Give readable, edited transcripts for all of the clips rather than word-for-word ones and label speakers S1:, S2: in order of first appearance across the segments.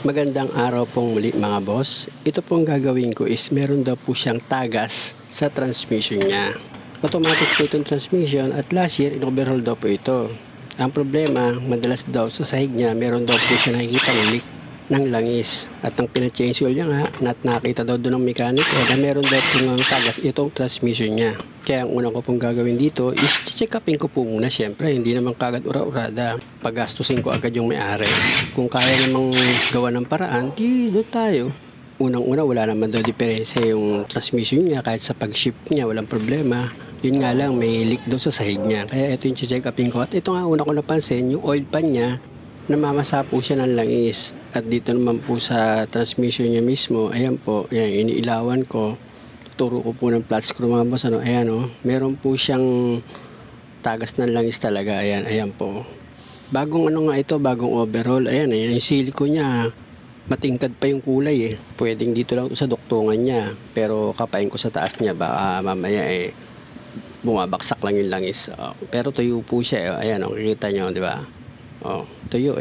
S1: Magandang araw pong muli mga boss. Ito pong gagawin ko is meron daw po siyang tagas sa transmission niya. Automatic po itong transmission at last year in-overhaul daw po ito. Ang problema, madalas daw sa sahig niya meron daw po siya nakikita leak ng langis. At ang pina-change oil niya nga, nakita daw doon ng mekaniko na meron daw po ng tagas itong transmission niya. Kaya ang unang ko pong gagawin dito is check upin ko po muna, syempre hindi naman kagad ura-urada, pagastusin ko agad yung may-ari. Kung kaya namang gawa ng paraan, di doon tayo. Unang-una wala naman daw diferensya yung transmission niya, kahit sa pag-shift niya walang problema. Yun nga lang, may leak daw sa sahig niya, kaya ito yung check upin ko. At ito nga una ko napansin, yung oil pan niya, namamasa po siya ng langis. At dito naman po sa transmission niya mismo, ayan po, ayan, iniilawan ko. Turo ko po ng flat screw mga boss, ayan meron po siyang tagas ng langis talaga, ayan po. Bagong nga ito, bagong overhaul, ayan yung silicone niya, matingkad pa yung kulay Pwedeng dito lang sa duktungan niya, pero kapain ko sa taas niya, baka mamaya bumabaksak lang yung langis. Pero tuyo po siya, ayan kikita nyo, di ba? Tuyo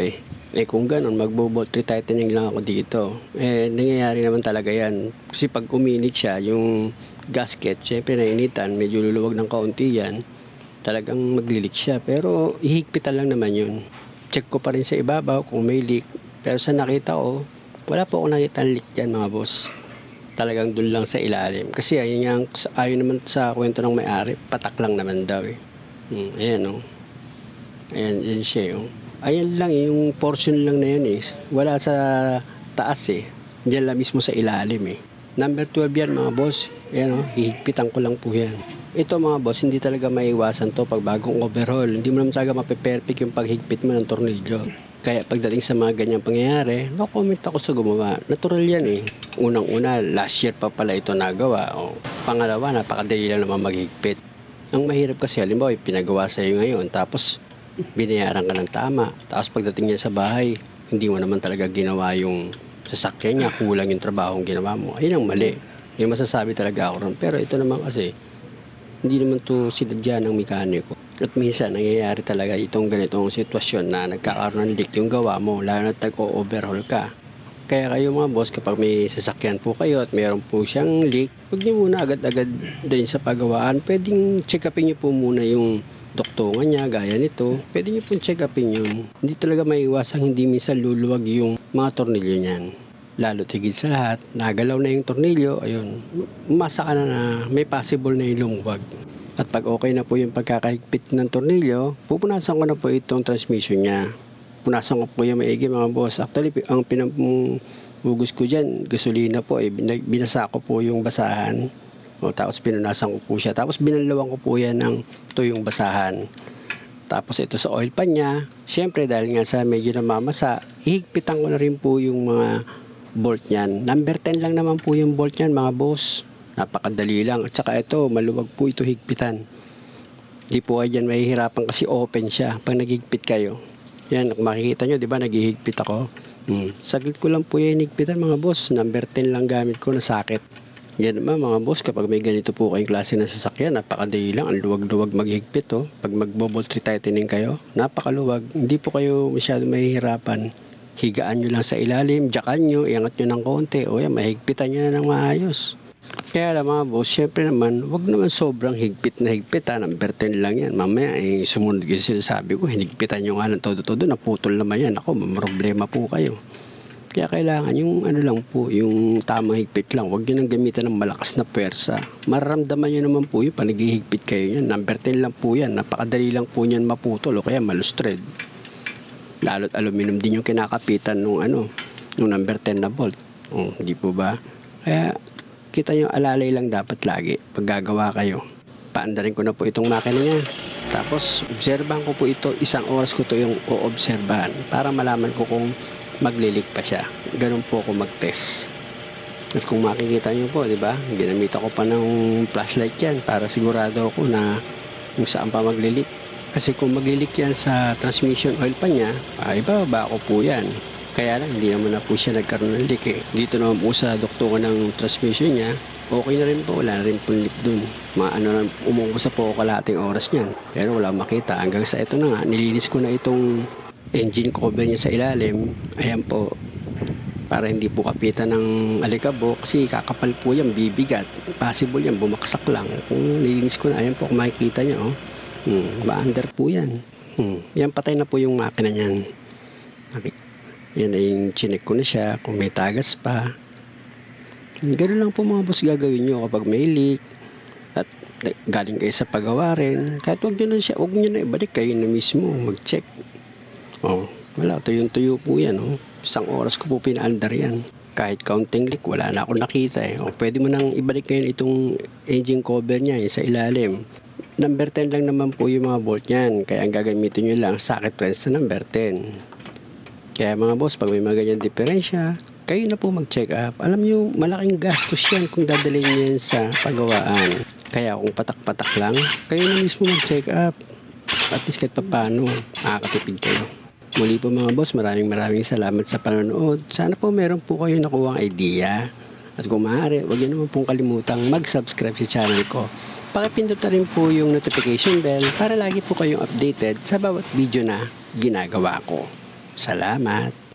S1: kung ganun, magbo-bolt retightening lang ako dito. Nangyayari naman talaga yan. Kasi pag uminit siya, yung gasket, syempre nainitan, medyo luluwag ng kaunti yan, talagang maglilik siya. Pero ihigpitan lang naman yun. Check ko pa rin sa ibabaw kung may leak. Pero sa nakita ko, wala po akong nakita leak dyan mga boss. Talagang dun lang sa ilalim. Kasi ayon naman sa kwento ng may-ari, patak lang naman daw Ayan Ayan, yan siya Ayan lang yung portion lang na yan wala sa taas Diyan lang mismo sa ilalim Number 12 yan mga boss. Ayan hihigpitan ko lang po yan. Ito mga boss, hindi talaga maiwasan to pag bagong overhaul. Hindi mo naman talaga mape-perfect yung paghigpit mo ng tornilyo. Kaya pagdating sa mga ganyang pangyayari, no-comment ako sa gumawa. Natural yan Unang-una, last year pa pala ito nagawa. Pangalawa, napakadali lang naman maghigpit. Ang mahirap kasi, halimbawa, pinagawa sa'yo ngayon, tapos binayaran ka ng tama. Tapos pagdating niya sa bahay, hindi mo naman talaga ginawa yung sasakyan niya, kulang yung trabahong ginawa mo. Ayun ang mali. Yung masasabi talaga ako ron. Pero ito naman kasi, hindi naman to sinadya ng mekaniko. At minsan, nangyayari talaga itong ganitong sitwasyon na nagkakaroon ng leak yung gawa mo, lalo na tag-o-overhaul ka. Kaya kayo mga boss, kapag may sasakyan po kayo at mayroon po siyang leak, huwag niyo muna agad-agad din sa paggawaan. Pwedeng check upin niyo po muna yung duktungan niya, gaya nito. Pwede niyo pong check upin yun. Hindi talaga maiiwasang hindi minsan luluwag yung mga tornilyo niyan. Lalo tigil sa lahat, nagalaw na yung tornilyo, ayun, umasa ka na may possible na yung lumuwag. At pag okay na po yung pagkakahigpit ng tornilyo, pupunasan ko na po itong transmission niya. Punasan ko po yung maigi mga boss. Actually, ang pinamugos ko dyan, gasolina po, binasa ko po yung basahan. Tapos pinunasan ko po siya. Tapos binalawan ko po yan ng tuyong basahan. Tapos ito sa oil pan niya, syempre dahil nga sa medyo namamasa, ihigpitan ko na rin po yung mga bolt niyan. Number 10 lang naman po yung bolt niyan mga boss. Napakadali lang. At saka ito, maluwag po ito higpitan. Di po kayo dyan mahihirapan kasi open siya pag naghigpit kayo. Yan, makikita nyo, di ba, naghihigpit ako. Saglit ko lang po yung higpitan mga boss. Number 10 lang gamit ko na sakit. Yan naman mga boss, kapag may ganito po kayong klase ng sasakyan, napakadali lang. Ang luwag-luwag maghigpit Pag magbo-bolt retightening kayo, napakaluwag. Hindi po kayo masyado mahihirapan. Higaan nyo lang sa ilalim, jakan nyo, iangat nyo ng konti, mahigpitan nyo na ng maayos. Kaya lang mga boss, syempre naman, wag naman sobrang higpit na higpit number 10 lang yan. Mamaya, sumunod kasi sinasabi ko, hinigpitan nyo nga ng todo-todo, naputol naman yan. Ako, problema po kayo. Kaya kailangan yung lang po, yung tamang higpit lang. Huwag nyo nang gamitan ng malakas na pwersa. Mararamdaman nyo naman po yung panaghihigpit kayo yan. Number 10 lang po yan, napakadali lang po yan maputol o kaya malustred. Lalo't aluminum din yung kinakapitan nung number 10 na bolt. Hindi po ba? Kaya kita nyo, alalay lang dapat lagi pag gagawa kayo. Paandarin ko na po itong makina niya. Tapos obserbahan ko po ito, 1 oras ko to yung oobserbahan para malaman ko kung maglilik pa siya. Ganun po ako mag-test. At kung makikita nyo po, di ba? Ginamita ko pa ng flashlight yan para sigurado ako na kung saan pa maglilik. Kasi kung maglilik yan sa transmission oil pa niya, ibababa ko po yan. Kaya lang, hindi naman na po siya nagkaroon ng leak Dito naman po sa duktungan ng transmission niya, okay na rin po, wala na rin po leak dun. Umungkos na po ako kalahating oras niyan. Pero wala makita. Hanggang sa ito na nga, nilinis ko na itong engine cover niya sa ilalim. Ayan po. para hindi po kapitan ng alikabok kasi kakapal po yan, bibigat, possible yan bumaksak lang. Kung nilinis ko na, ayan po kung makikita nyo, ba-under po yan. Yan, patay na po yung makina niyan. Yan ay yung chinek ko na siya kung may tagas pa. Ganun lang po mga boss gagawin nyo kapag may leak at galing kayo sa pagawa rin. Kahit wag nyo na ibalik, kayo na mismo mag-check. Wala, tuyong-tuyo po yan. Isang oras ko po pinaandar yan. Kahit counting leak, wala na akong nakita pwede mo nang ibalik ngayon itong engine cover niya sa ilalim. Number 10 lang naman po yung mga bolt niyan. Kaya ang gagamitin nyo lang, socket wrench na number 10. Kaya mga boss, pag may mga ganyan diferensya, kayo na po mag-check up. Alam nyo, malaking gastos yan kung dadalhin nyo yan sa pagawaan. Kaya kung patak-patak lang, kayo na mismo mag-check up. At least kahit paano, makakatipid kayo. Muli po mga boss, maraming salamat sa panonood. Sana po meron po kayo nakuha ang idea. At kung maaari, huwag nyo naman pong kalimutang mag-subscribe sa channel ko. Pakipindot na rin po yung notification bell para lagi po kayong updated sa bawat video na ginagawa ko. Salamat!